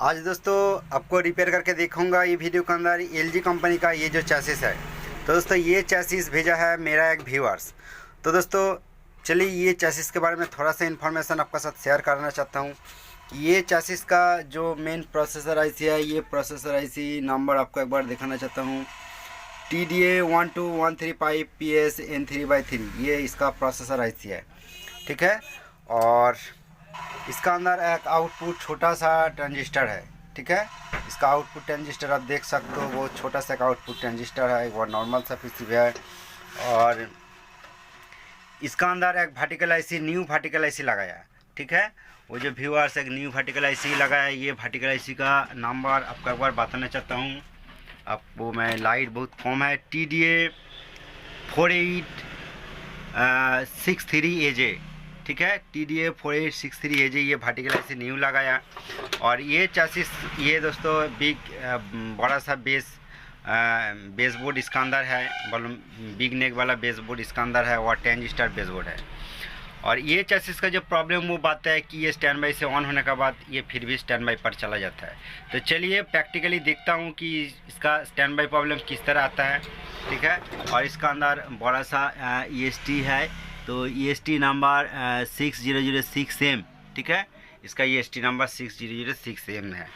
आज दोस्तों आपको रिपेयर करके दिखाऊंगा। ये वीडियो के अंदर एलजी कंपनी का ये जो चैसिस है, तो दोस्तों ये चैसिस भेजा है मेरा एक व्यूअर्स। तो दोस्तों चलिए ये चैसिस के बारे में थोड़ा सा इन्फॉर्मेशन आपके साथ शेयर करना चाहता हूँ। ये चैसिस का जो मेन प्रोसेसर आईसी है, ये प्रोसेसर आईसी नंबर आपको एक बार दिखाना चाहता हूँ। TDA12135PS N3/3 ये इसका प्रोसेसर आईसी है, ठीक है। और इसका अंदर एक आउटपुट छोटा सा ट्रांजिस्टर है, ठीक है। इसका आउटपुट ट्रांजिस्टर आप देख सकते हो, वो छोटा सा एक आउटपुट ट्रांजिस्टर है, एक बार नॉर्मल सा पीसीबी है। और इसका अंदर एक vertical IC, new vertical IC लगाया है, ठीक है। वो जो व्यूअर्स एक न्यू वर्टिकल आईसी लगाया है, ये वर्टिकल आईसी का नंबर आपको एक बार बताना चाहता हूँ आपको मैं। लाइट बहुत कम है। TDA4863AJ, ठीक है। TDA4863AJ ये वर्टिकल आईसी न्यू लगाया। और ये चैसिस ये दोस्तों बिग बड़ा सा बेसबोर्ड इसका अंदर है, बिग नेक वाला बेसबोर्ड इसका अंदर है और 10 स्टार बेसबोर्ड है। और ये चैसिस का जो प्रॉब्लम वो बात है कि ये स्टैंड बाई से ऑन होने के बाद ये फिर भी स्टैंड बाई पर चला जाता है। तो चलिए प्रैक्टिकली देखता हूँ कि इसका स्टैंड बाई प्रॉब्लम किस तरह आता है, ठीक है। और इसका अंदर बड़ा सा EST है, तो EST नंबर 6006M, ठीक है। इसका EST नंबर 6006M है।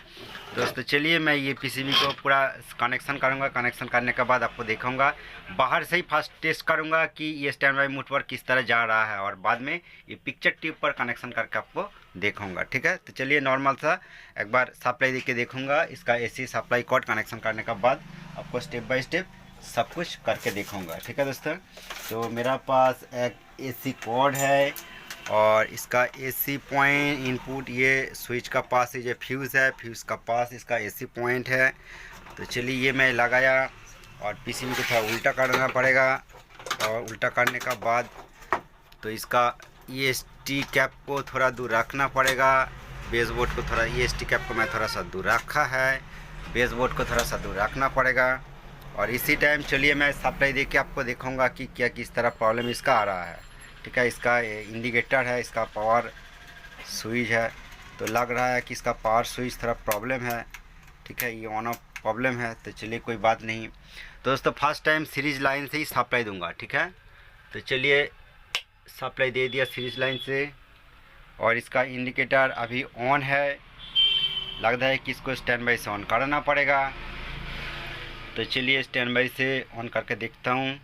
दोस्तों चलिए मैं ये पीसीबी को पूरा कनेक्शन करूँगा। कनेक्शन करने के बाद आपको दिखाऊंगा, बाहर से ही फर्स्ट टेस्ट करूँगा कि ये स्टैंड बाई मोड पर किस तरह जा रहा है, और बाद में ये पिक्चर ट्यूब पर कनेक्शन करके आपको देखूंगा, ठीक है। तो चलिए नॉर्मल सा एक बार सप्लाई दे के देखूँगा। इसका AC सप्लाई कॉर्ड कनेक्शन करने के बाद आपको स्टेप बाई स्टेप सब कुछ करके देखूँगा, ठीक है दोस्तों। तो मेरा पास एक AC कॉर्ड है और इसका AC पॉइंट इनपुट ये स्विच का पास ये जो फ्यूज़ है, फ्यूज़ का पास इसका AC पॉइंट है। तो चलिए ये मैं लगाया और पीसीबी को थोड़ा उल्टा करना पड़ेगा, और उल्टा करने का बाद तो इसका EST कैप को थोड़ा दूर रखना पड़ेगा। बेसबोर्ड को थोड़ा EST कैप को मैं थोड़ा सा दूर रखा है, बेसबोर्ड को थोड़ा सा दूर रखना पड़ेगा। और इसी टाइम चलिए मैं सप्लाई दे के आपको दिखाऊंगा कि क्या किस तरह प्रॉब्लम इसका आ रहा है, ठीक है। इसका इंडिकेटर है, इसका पावर स्विच है, तो लग रहा है कि इसका पावर स्विच थोड़ा प्रॉब्लम है, ठीक है। ये ऑन ऑफ प्रॉब्लम है। तो चलिए कोई बात नहीं दोस्तों, फर्स्ट टाइम सीरीज लाइन से ही सप्लाई दूंगा, ठीक है। तो चलिए सप्लाई दे दिया सीरीज लाइन से, और इसका इंडिकेटर अभी ऑन है। लग रहा है कि इसको स्टैंड बाई से ऑन करना पड़ेगा। तो चलिए स्टैंड बाई से ऑन करके देखता हूँ।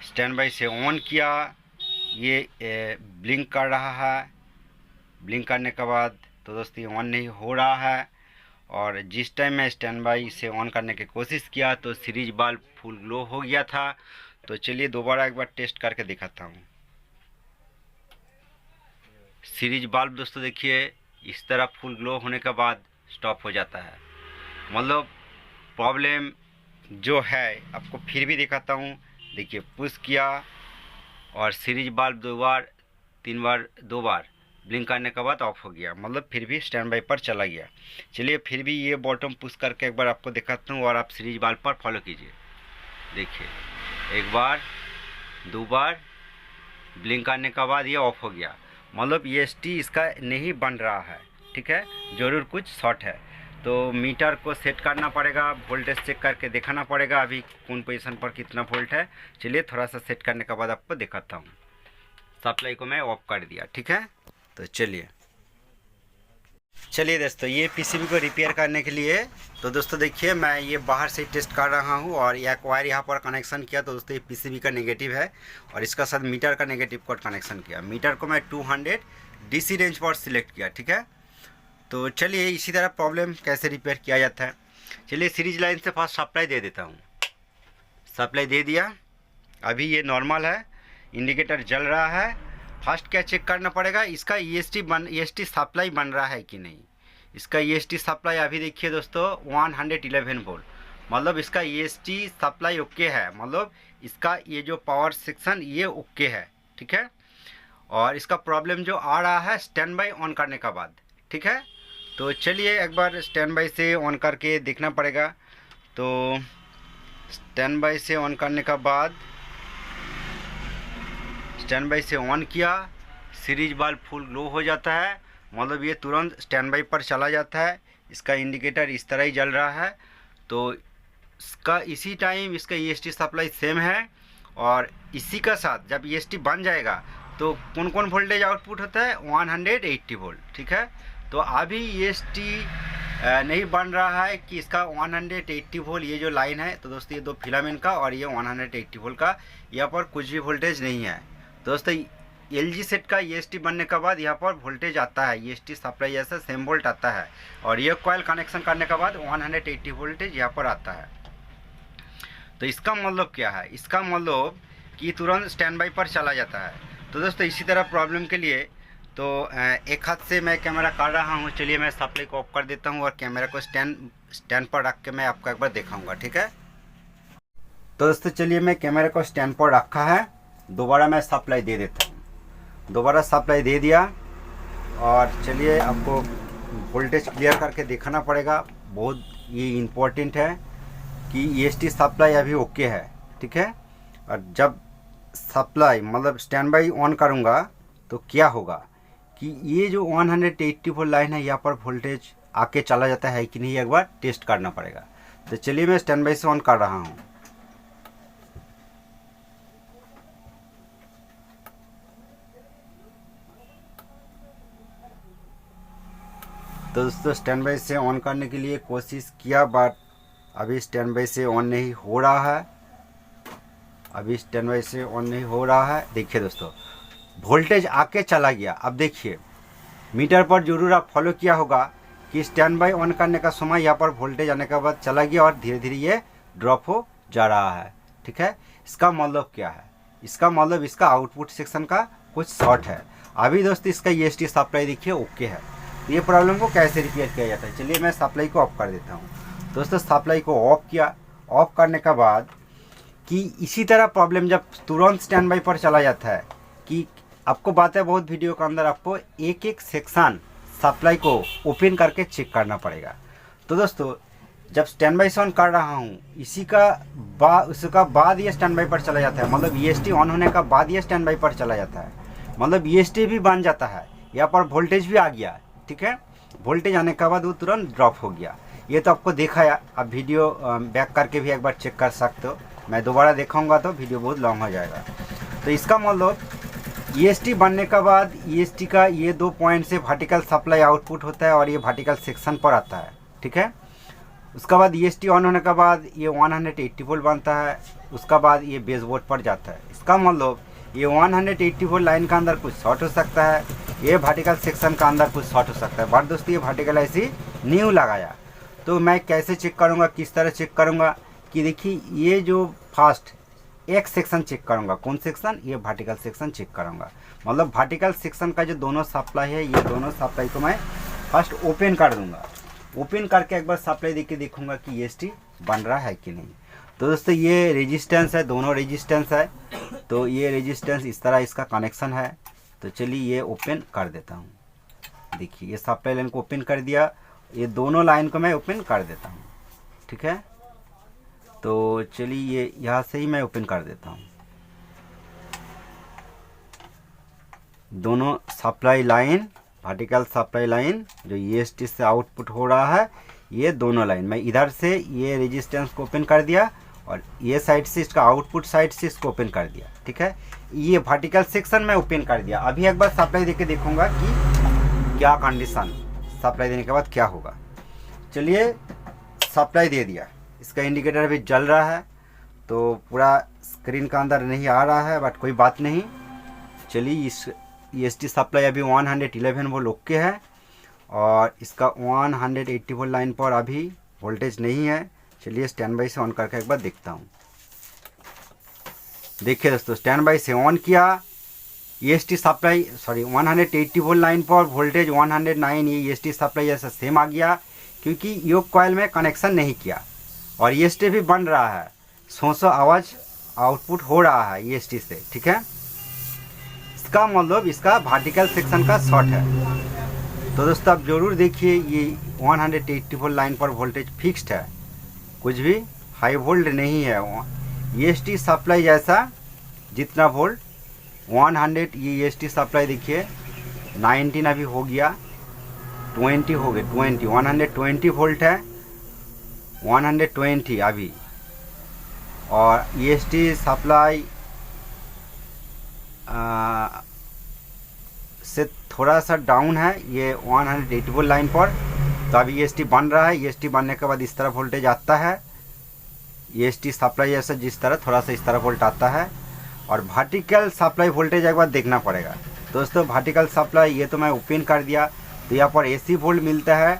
स्टैंड बाई से ऑन किया, ये ब्लिंक कर रहा है। ब्लिंक करने के बाद तो दोस्तों ये ऑन नहीं हो रहा है। और जिस टाइम मैं स्टैंड बाई से ऑन करने की कोशिश किया तो सीरीज बल्ब फुल ग्लो हो गया था। तो चलिए दोबारा एक बार टेस्ट करके दिखाता हूँ। सीरीज बल्ब दोस्तों देखिए इस तरह फुल ग्लो होने के बाद स्टॉप हो जाता है। मतलब प्रॉब्लम जो है आपको फिर भी दिखाता हूँ। देखिए पुश किया और सीरीज बल्ब 2 बार 3 बार 2 बार ब्लिंक करने के बाद ऑफ हो गया, मतलब फिर भी स्टैंड बाई पर चला गया। चलिए फिर भी ये बॉटम पुश करके एक बार आपको दिखाता हूँ, और आप सीरीज बल्ब पर फॉलो कीजिए। देखिए 1 बार 2 बार ब्लिंक करने के बाद ये ऑफ हो गया, मतलब EST इसका नहीं बन रहा है, ठीक है। ज़रूर कुछ शॉर्ट है। तो मीटर को सेट करना पड़ेगा, वोल्टेज चेक करके दिखाना पड़ेगा अभी कौन पोजीशन पर कितना वोल्ट है। चलिए थोड़ा सा सेट करने के बाद आपको दिखाता हूँ। सप्लाई को मैं ऑफ कर दिया, ठीक है। तो चलिए दोस्तों ये पीसीबी को रिपेयर करने के लिए तो दोस्तों देखिए मैं ये बाहर से टेस्ट कर रहा हूँ, और एक वायर यहाँ पर कनेक्शन किया। तो दोस्तों ये पीसीबी का नेगेटिव है, और इसका साथ मीटर का नेगेटिव कोड कनेक्शन किया। मीटर को मैं 200 DC रेंज पर सिलेक्ट किया, ठीक है। तो चलिए इसी तरह प्रॉब्लम कैसे रिपेयर किया जाता है। चलिए सीरीज लाइन से फर्स्ट सप्लाई दे देता हूँ। सप्लाई दे दिया, अभी ये नॉर्मल है, इंडिकेटर जल रहा है। फर्स्ट क्या चेक करना पड़ेगा, इसका EST सप्लाई बन रहा है कि नहीं। इसका EST सप्लाई अभी देखिए दोस्तों 111 वोल्ट, मतलब इसका EST सप्लाई ओके है, मतलब इसका ये जो पावर सेक्शन ये ओके है, ठीक है। और इसका प्रॉब्लम जो आ रहा है स्टैंड बाई ऑन करने का बाद, ठीक है। तो चलिए एक बार स्टैंड बाई से ऑन करके देखना पड़ेगा। तो स्टैंड बाई से ऑन करने का बाद स्टैंड बाई से ऑन किया, सीरीज बल्ब फुल ग्लो हो जाता है, मतलब ये तुरंत स्टैंड बाई पर चला जाता है। इसका इंडिकेटर इस तरह ही जल रहा है। तो इसका इसी टाइम इसका EST सप्लाई सेम है, और इसी का साथ जब EST बन जाएगा तो कौन कौन वोल्टेज आउटपुट होता है, 180 वोल्ट। ठीक है, तो अभी EST नहीं बन रहा है कि इसका 180 वोल्ट ये जो लाइन है, तो दोस्तों ये दो फिलामेंट का और ये 180 वोल्ट का, यहाँ पर कुछ भी वोल्टेज नहीं है। दोस्तों LG सेट का EST बनने के बाद यहाँ पर वोल्टेज आता है, EST सप्लाई जैसा सेम वोल्ट आता है, और ये कॉइल कनेक्शन करने के बाद 180 वोल्टेज यहाँ पर आता है। तो इसका मतलब क्या है, इसका मतलब कि तुरंत स्टैंड बाई पर चला जाता है। तो दोस्तों इसी तरह प्रॉब्लम के लिए तो एक हाथ से मैं कैमरा कर रहा हूँ। चलिए मैं सप्लाई को ऑफ कर देता हूँ और कैमरा को स्टैंड पर रख के मैं आपको एक बार दिखाऊंगा। ठीक है, तो दोस्तों चलिए मैं कैमरा को स्टैंड पर रखा है, दोबारा मैं सप्लाई दे देता हूँ। दोबारा सप्लाई दे दिया, और चलिए आपको वोल्टेज क्लियर करके दिखाना पड़ेगा। बहुत ये इम्पोर्टेंट है कि EST सप्लाई अभी ओके है। ठीक है, और जब सप्लाई मतलब स्टैंड बाई ऑन करूँगा तो क्या होगा कि ये जो 180 वोल्ट लाइन है यहाँ पर वोल्टेज आके चला जाता है कि नहीं, एक बार टेस्ट करना पड़ेगा। तो चलिए मैं स्टैंड बाई से ऑन कर रहा हूँ। तो दोस्तों स्टैंड बाई से ऑन करने के लिए कोशिश किया, बट अभी स्टैंड बाई से ऑन नहीं हो रहा है। अभी स्टैंड बाई से ऑन नहीं हो रहा है। देखिए दोस्तों वोल्टेज आके चला गया। अब देखिए मीटर पर जरूर आप फॉलो किया होगा कि स्टैंड बाई ऑन करने का समय यहाँ पर वोल्टेज आने के बाद चला गया और धीरे धीरे ये ड्रॉप हो जा रहा है। ठीक है, इसका मतलब क्या है, इसका मतलब इसका आउटपुट सेक्शन का कुछ शॉर्ट है। अभी दोस्तों इसका EST सप्लाई देखिए ओके है। ये प्रॉब्लम को कैसे रिपेयर किया जाता है, चलिए मैं सप्लाई को ऑफ कर देता हूँ। दोस्तों सप्लाई को ऑफ किया, ऑफ करने के बाद कि इसी तरह प्रॉब्लम जब तुरंत स्टैंड बाई पर चला जाता है कि आपको बात है बहुत वीडियो के अंदर आपको एक एक सेक्शन सप्लाई को ओपन करके चेक करना पड़ेगा। तो दोस्तों जब स्टैंड बाई से ऑन कर रहा हूँ उसका बाद ये स्टैंड बाई पर चला जाता है, मतलब EST ऑन होने का बाद ये स्टैंड बाई पर चला जाता है, मतलब EST भी बन जाता है, यहाँ पर वोल्टेज भी आ गया। ठीक है, वोल्टेज आने के बाद वो तुरंत ड्रॉप हो गया। ये तो आपको दिखाया, आप वीडियो बैक करके भी एक बार चेक कर सकते हो। मैं दोबारा दिखाऊंगा तो वीडियो बहुत लॉन्ग हो जाएगा। तो इसका मतलब EST बनने के बाद EST का ये 2 पॉइंट से वर्टिकल सप्लाई आउटपुट होता है और ये वर्टिकल सेक्शन पर आता है। ठीक है, उसके बाद EST ऑन होने के बाद ये 180 वोल्ट बनता है, उसका बाद ये बेस बोर्ड पर जाता है। इसका मतलब ये 180 वोल्ट लाइन का अंदर कुछ शॉर्ट हो सकता है, ये वर्टिकल सेक्शन का अंदर कुछ शॉर्ट हो सकता है। बट दोस्तों ये वर्टिकल ऐसी न्यू लगाया, तो मैं कैसे चेक करूँगा, किस तरह चेक करूँगा कि देखिए ये जो फर्स्ट एक सेक्शन चेक करूँगा, कौन सेक्शन, ये वर्टिकल सेक्शन चेक करूँगा। मतलब वर्टिकल सेक्शन का जो दोनों सप्लाई है, ये दोनों सप्लाई को मैं फर्स्ट ओपन कर दूँगा। ओपन करके एक बार सप्लाई देख के देखूँगा कि EST बन रहा है कि नहीं। तो दोस्तों ये रेजिस्टेंस है, दोनों रेजिस्टेंस है, तो ये रेजिस्टेंस इस तरह इसका कनेक्शन है। तो चलिए ये ओपन कर देता हूँ। देखिए ये सप्लाई लाइन को ओपन कर दिया, ये दोनों लाइन को मैं ओपन कर देता हूँ। ठीक है, तो चलिए ये यहाँ से ही मैं ओपन कर देता हूँ। दोनों supply line, vertical supply line जो EST से आउटपुट हो रहा है, ये दोनों लाइन मैं इधर से ये रेजिस्टेंस को ओपन कर दिया और ये साइड से इसका आउटपुट साइड से इसको ओपन कर दिया। ठीक है, ये वर्टिकल सेक्शन में ओपन कर दिया। अभी एक बार सप्लाई देके देखूंगा कि क्या कंडीशन, सप्लाई देने के बाद क्या होगा। चलिए सप्लाई दे दिया, इसका इंडिकेटर भी जल रहा है, तो पूरा स्क्रीन का अंदर नहीं आ रहा है, बट कोई बात नहीं। चलिए इस EST सप्लाई अभी 111 वोल्ट ओके है, और इसका 180 वोल्ट लाइन पर अभी वोल्टेज नहीं है। चलिए स्टैंड बाई से ऑन करके एक बार देखता हूँ। देखिए दोस्तों स्टैंड बाई से ऑन किया, EST सप्लाई 180 वोल्ट लाइन पर वोल्टेज 109, ये EST सप्लाई जैसा सेम आ गया, क्योंकि योक कॉइल में कनेक्शन नहीं किया और EST भी बन रहा है, सौ आवाज़ आउटपुट हो रहा है EST से। ठीक है, इसका मतलब इसका वर्टिकल सेक्शन का शॉर्ट है। तो दोस्तों आप जरूर देखिए, ये 180 वोल्ट लाइन पर वोल्टेज फिक्स्ड है, कुछ भी हाई वोल्ट नहीं है। EST सप्लाई जैसा जितना वोल्ट 100, ये EST सप्लाई देखिए 19 अभी हो गया, 120 हो गए, 120 वोल्ट है, 120 अभी। और EST सप्लाई से थोड़ा सा डाउन है, ये 184 लाइन पर। तो अभी EST बन रहा है, EST बनने के बाद इस तरह वोल्टेज आता है, EST सप्लाई जैसा जिस तरह थोड़ा सा इस तरह वोल्ट आता है। और वर्टिकल सप्लाई वोल्टेज एक बार देखना पड़ेगा दोस्तों। वर्टिकल सप्लाई ये तो मैं ओपन कर दिया, तो यहाँ पर AC वोल्ट मिलता है,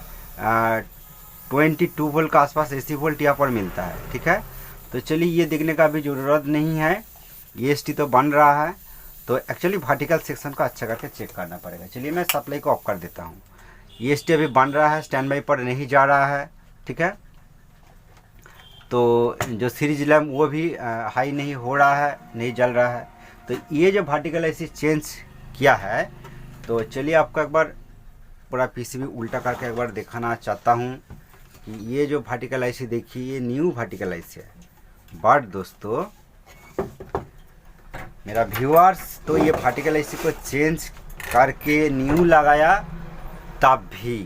22 वोल्ट का आसपास AC वोल्ट यहाँ पर मिलता है, ठीक है। तो चलिए ये देखने का अभी ज़रूरत नहीं है, EST तो बन रहा है, तो एक्चुअली वर्टिकल सेक्शन को अच्छा करके चेक करना पड़ेगा। चलिए मैं सप्लाई को ऑफ कर देता हूँ। EST अभी बन रहा है, स्टैंड बाई पर नहीं जा रहा है, ठीक है। तो जो सीरीज लैम्प वो भी हाई नहीं हो रहा है, नहीं जल रहा है। तो ये जो वर्टिकल ऐसी चेंज किया है, तो चलिए आपको एक बार पूरा PCB उल्टा करके एक बार दिखाना चाहता हूँ कि ये जो वर्टिकल IC देखिए, ये न्यू वर्टिकल IC है। बट दोस्तों मेरा व्यूअर्स, तो ये वर्टिकल IC को चेंज करके न्यू लगाया, तब भी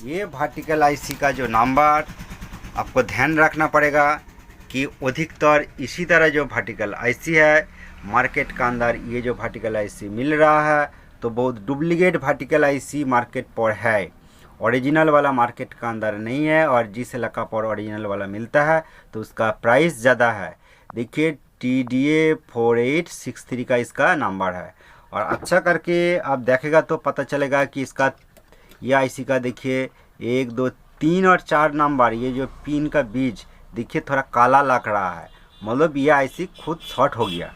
ये वर्टिकल IC का जो नंबर आपको ध्यान रखना पड़ेगा कि अधिकतर इसी तरह जो वर्टिकल IC है मार्केट का अंदर, ये जो वर्टिकल IC मिल रहा है, तो बहुत डुप्लीकेट वर्टिकल IC मार्केट पर है, ओरिजिनल वाला मार्केट का अंदर नहीं है। और जिस इलाका पर ओरिजिनल वाला मिलता है तो उसका प्राइस ज़्यादा है। देखिए TDA 4863 का इसका नंबर है। और अच्छा करके आप देखेगा तो पता चलेगा कि इसका ये IC का देखिए 1 2 3 और 4 नंबर, ये जो पिन का बीज देखिए थोड़ा काला लग रहा है, मतलब ये IC खुद शॉर्ट हो गया।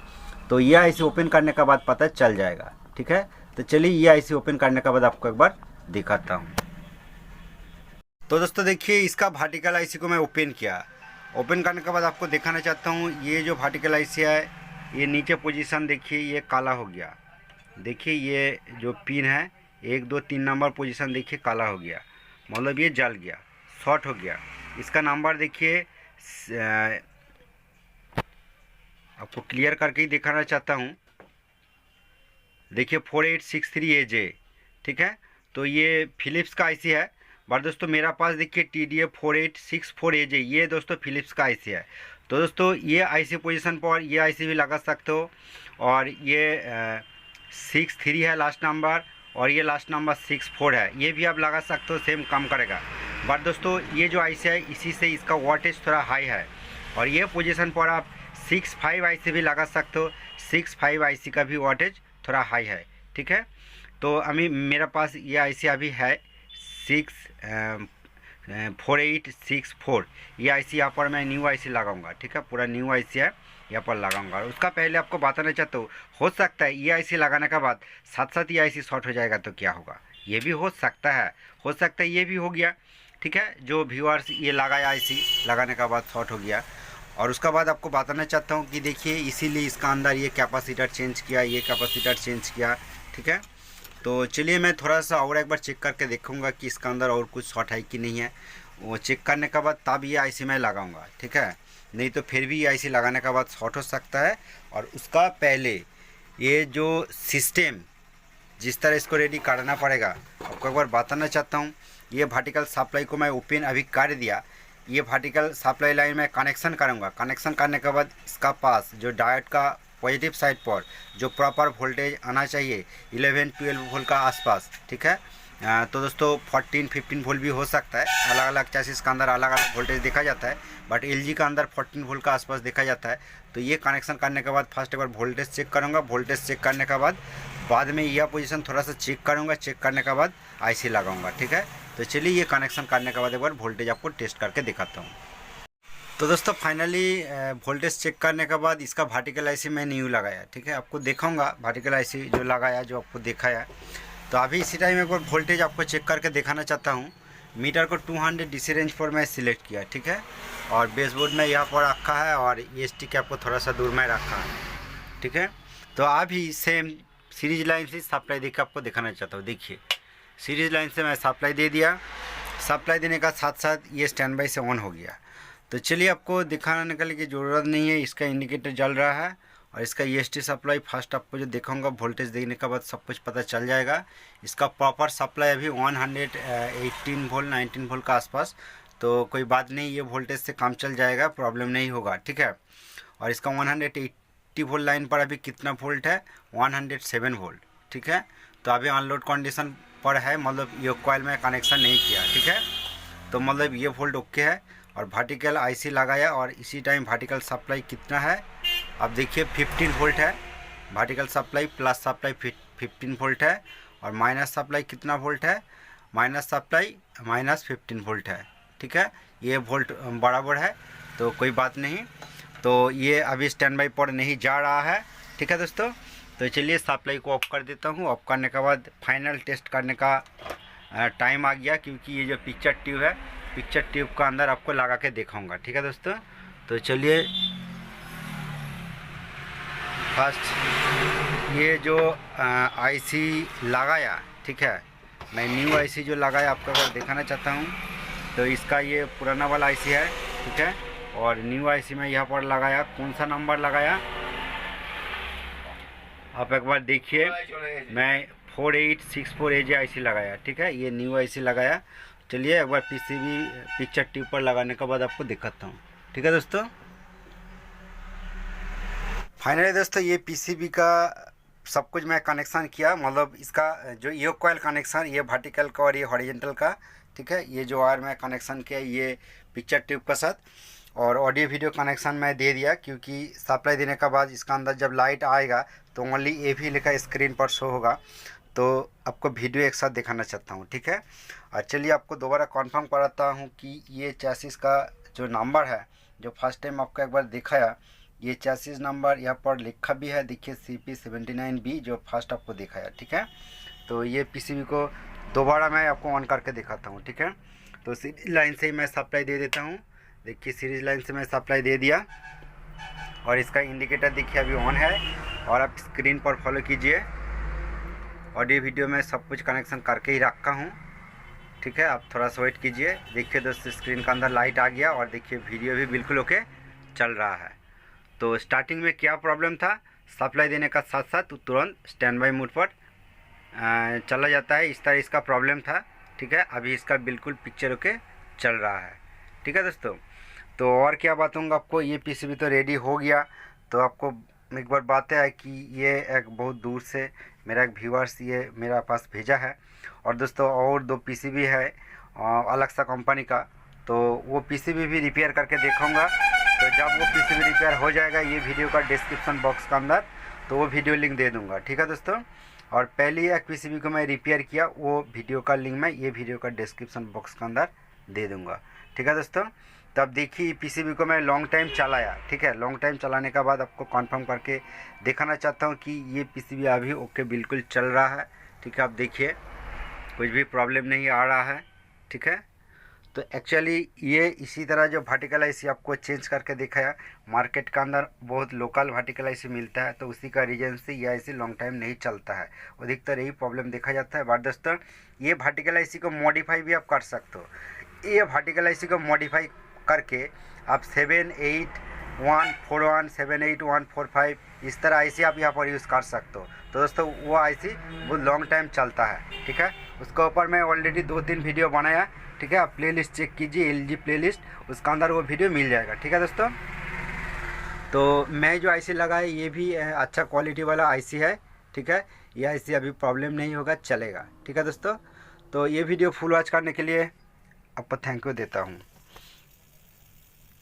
तो ये IC ओपन करने के बाद पता चल जाएगा, ठीक है। तो चलिए ये IC ओपन करने के बाद आपको एक बार दिखाता हूँ। तो दोस्तों देखिए इसका वर्टिकल IC को मैं ओपन किया। ओपन करने के बाद आपको दिखाना चाहता हूँ, ये जो वर्टिकल IC है, ये नीचे पोजीशन देखिए ये काला हो गया। देखिए ये जो पिन है 1 2 3 नंबर पोजीशन देखिए काला हो गया, मतलब ये जल गया, शॉर्ट हो गया। इसका नंबर देखिए आपको क्लियर करके ही दिखाना चाहता हूँ। देखिए 4863 AJ, ठीक है। तो ये फिलिप्स का IC है। बट दोस्तों मेरा पास देखिए TDA 4864 AJ, ये दोस्तों फिलिप्स का IC है। तो दोस्तों ये IC पोजीशन पर ये IC भी लगा सकते हो। और ये 63 है लास्ट नंबर, और ये लास्ट नंबर 64 है, ये भी आप लगा सकते हो, सेम काम करेगा। बट दोस्तों ये जो IC है इसी से इसका वोल्टेज थोड़ा हाई है। और ये पोजीशन पर आप 65 IC भी लगा सकते हो, 65 IC का भी वोल्टेज थोड़ा हाई है, ठीक है। तो अभी मेरे पास ये IC अभी है 4864, ये IC यहाँ पर मैं न्यू IC लगाऊंगा, ठीक है। पूरा न्यू IC है, यहाँ पर लगाऊंगा। और उसका पहले आपको बताना चाहता हूँ, हो सकता है ये IC लगाने के बाद साथ साथ ये IC शॉर्ट हो जाएगा, तो क्या होगा, ये भी हो सकता है, ये भी हो गया, ठीक है। जो व्यूअर्स ये लगाया IC लगाने के बाद शॉर्ट हो गया। और उसका बाद आपको बताना चाहता हूँ कि देखिए इसीलिए इसका अंदर ये कैपेसिटर चेंज किया, ये कैपेसिटर चेंज किया, ठीक है। तो चलिए मैं थोड़ा सा और एक बार चेक करके देखूँगा कि इसका अंदर और कुछ शॉर्ट है कि नहीं है। वो चेक करने के बाद तब ये IC मैं लगाऊंगा, ठीक है। नहीं तो फिर भी ये IC लगाने के बाद शॉर्ट हो सकता है। और उसका पहले ये जो सिस्टम जिस तरह इसको रेडी करना पड़ेगा आपको एक बार बताना चाहता हूँ। ये वर्टिकल सप्लाई को मैं ओपन अभी कर दिया। ये वर्टिकल सप्लाई लाइन में कनेक्शन करूँगा। कनेक्शन करने के बाद इसका पास जो डायोड का पॉजिटिव साइड पर जो प्रॉपर वोल्टेज आना चाहिए 11-12 वोल्ट का आसपास, ठीक है। तो दोस्तों 14-15 वोल्ट भी हो सकता है, अलग अलग चैसिस का अंदर अलग अलग वोल्टेज देखा जाता है। बट LG का अंदर 14 वोल्ट का आसपास देखा जाता है। तो ये कनेक्शन करने के बाद फर्स्ट एक बार वोल्टेज चेक करूँगा। वोल्टेज चेक करने के बाद में यह पोजीशन थोड़ा सा चेक करूँगा। चेक करने के बाद IC लगाऊँगा, ठीक है। तो चलिए ये कनेक्शन करने के बाद एक बार वोल्टेज आपको टेस्ट करके दिखाता हूँ। तो दोस्तों फाइनली वोल्टेज चेक करने के बाद इसका वर्टिकल IC मैं न्यू लगाया, ठीक है। आपको दिखाऊंगा वर्टिकल IC जो लगाया, जो आपको दिखाया। तो अभी इसी टाइम एक बार वोल्टेज आपको चेक करके दिखाना चाहता हूँ। मीटर को 200 DC रेंज पर मैं सिलेक्ट किया, ठीक है। और बेसबोर्ड में यहाँ पर रखा है और EST कैप को थोड़ा सा दूर में रखा है, ठीक है। तो अभी सेम सीरीज लाइन से सप्लाई देकर आपको दिखाना चाहता हूँ। देखिए सीरीज लाइन से मैं सप्लाई दे दिया। सप्लाई देने का साथ साथ ये स्टैंड बाई से ऑन हो गया। तो चलिए आपको दिखाने के लिए ज़रूरत नहीं है, इसका इंडिकेटर जल रहा है और इसका EST सप्लाई फर्स्ट आपको जो दिखाऊंगा, वोल्टेज देखने के बाद सब कुछ पता चल जाएगा। इसका प्रॉपर सप्लाई अभी 118 वोल्ट 19 वोल्ट का आसपास, तो कोई बात नहीं, ये वोल्टेज से काम चल जाएगा, प्रॉब्लम नहीं होगा, ठीक है। और इसका 180 वोल्ट लाइन पर अभी कितना वोल्ट है, 107 वोल्ट, ठीक है। तो अभी अनलोड कंडीशन पर है, मतलब ये कॉइल में कनेक्शन नहीं किया, ठीक है। तो मतलब ये वोल्ट ओके है। और वर्टिकल IC लगाया और इसी टाइम वर्टिकल सप्लाई कितना है, अब देखिए 15 वोल्ट है vertical supply, plus supply 15 volt है, और माइनस सप्लाई कितना वोल्ट है, माइनस सप्लाई -15 वोल्ट है, ठीक है। ये वोल्ट बराबर है, तो कोई बात नहीं। तो ये अभी स्टैंड बाई पर नहीं जा रहा है, ठीक है दोस्तों। तो चलिए सप्लाई को ऑफ कर देता हूँ। ऑफ करने के बाद फाइनल टेस्ट करने का टाइम आ गया, क्योंकि ये जो पिक्चर ट्यूब है, पिक्चर ट्यूब का अंदर आपको लगा के दिखाऊंगा, ठीक है दोस्तों। तो चलिए फर्स्ट ये जो IC लगाया, ठीक है, मैं न्यू IC जो लगाया आपको अगर दिखाना चाहता हूँ, तो इसका ये पुराना वाला IC है, ठीक है। और न्यू IC में यहाँ पर लगाया, कौन सा नंबर लगाया आप एक बार देखिए, मैं 4864 AJ IC लगाया, ठीक है, ये न्यू IC लगाया। चलिए एक बार PCB पिक्चर ट्यूब पर लगाने के बाद आपको दिखाता हूँ, ठीक है दोस्तों। फाइनली दोस्तों ये PCB का सब कुछ मैं कनेक्शन किया, मतलब इसका जो ये कॉइल कनेक्शन, ये वर्टिकल का और ये हॉरिजॉन्टल का, ठीक है। ये जो वायर मैं कनेक्शन किया ये पिक्चर ट्यूब के साथ, और ऑडियो वीडियो कनेक्शन मैं दे दिया, क्योंकि सप्लाई देने के बाद इसका अंदर जब लाइट आएगा तो ओनली AV लिखा स्क्रीन पर शो होगा, तो आपको वीडियो एक साथ दिखाना चाहता हूँ, ठीक है। और चलिए आपको दोबारा कंफर्म कराता हूँ कि ये चैसिस का जो नंबर है, जो फर्स्ट टाइम आपको एक बार दिखाया, ये चैसिस नंबर यहाँ पर लिखा भी है, देखिए CP79B जो फर्स्ट आपको दिखाया, ठीक है। तो ये PCB को दोबारा मैं आपको ऑन करके दिखाता हूँ, ठीक है। तो सीरीज लाइन से ही मैं सप्लाई दे देता हूँ, देखिए सीरीज लाइन से मैं सप्लाई दे दिया, और इसका इंडिकेटर देखिए अभी ऑन है, और आप स्क्रीन पर फॉलो कीजिए। ऑडियो वीडियो में सब कुछ कनेक्शन करके ही रखा हूँ, ठीक है। आप थोड़ा सा वेट कीजिए, देखिए दोस्तों स्क्रीन के अंदर लाइट आ गया, और देखिए वीडियो भी बिल्कुल ओके चल रहा है। तो स्टार्टिंग में क्या प्रॉब्लम था, सप्लाई देने का साथ साथ तुरंत स्टैंड बाई मोड पर चला जाता है, इस तरह इसका प्रॉब्लम था, ठीक है। अभी इसका बिल्कुल पिक्चर ओके चल रहा है, ठीक है दोस्तों। तो और क्या बताऊँगा आपको, ये PCB तो रेडी हो गया। तो आपको एक बार बात है कि ये एक बहुत दूर से मेरा एक व्यूअर्स ये मेरा पास भेजा है, और दोस्तों और 2 PCB है अलग सा कंपनी का, तो वो PCB भी रिपेयर करके देखूँगा। तो जब वो PCB रिपेयर हो जाएगा, ये वीडियो का डिस्क्रिप्शन बॉक्स के अंदर तो वो वीडियो लिंक दे दूँगा, ठीक है दोस्तों। और पहले एक PCB को मैं रिपेयर किया, वो वीडियो का लिंक मैं ये वीडियो का डिस्क्रिप्शन बॉक्स के अंदर दे दूँगा, ठीक है दोस्तों। तब देखिए PCB को मैं लॉन्ग टाइम चलाया, ठीक है। लॉन्ग टाइम चलाने के बाद आपको कंफर्म करके दिखाना चाहता हूँ कि ये PCB अभी ओके बिल्कुल चल रहा है, ठीक है। आप देखिए कुछ भी प्रॉब्लम नहीं आ रहा है, ठीक है। तो एक्चुअली ये इसी तरह जो वर्टिकल IC आपको चेंज करके दिखाया, मार्केट के अंदर बहुत लोकल वर्टिकल IC मिलता है, तो उसी का रीजन से ये IC लॉन्ग टाइम नहीं चलता है, अधिकतर यही प्रॉब्लम देखा जाता है। बट दोस्तों ये वर्टिकल IC को मॉडिफाई भी आप कर सकते हो, ये वर्टिकल IC को मॉडिफाई करके आप 78141 78145 इस तरह IC आप यहाँ पर यूज़ कर सकते हो। तो दोस्तों वो IC बहुत लॉन्ग टाइम चलता है, ठीक है। उसके ऊपर मैं ऑलरेडी 2-3 वीडियो बनाया, ठीक है। आप प्लेलिस्ट चेक कीजिए, LG प्लेलिस्ट, उसका अंदर वो वीडियो मिल जाएगा, ठीक है दोस्तों। तो मैं जो IC लगाया ये भी अच्छा क्वालिटी वाला IC है, ठीक है। ये IC अभी प्रॉब्लम नहीं होगा, चलेगा, ठीक है दोस्तों। तो ये वीडियो फुल वॉच करने के लिए आपको थैंक यू देता हूँ।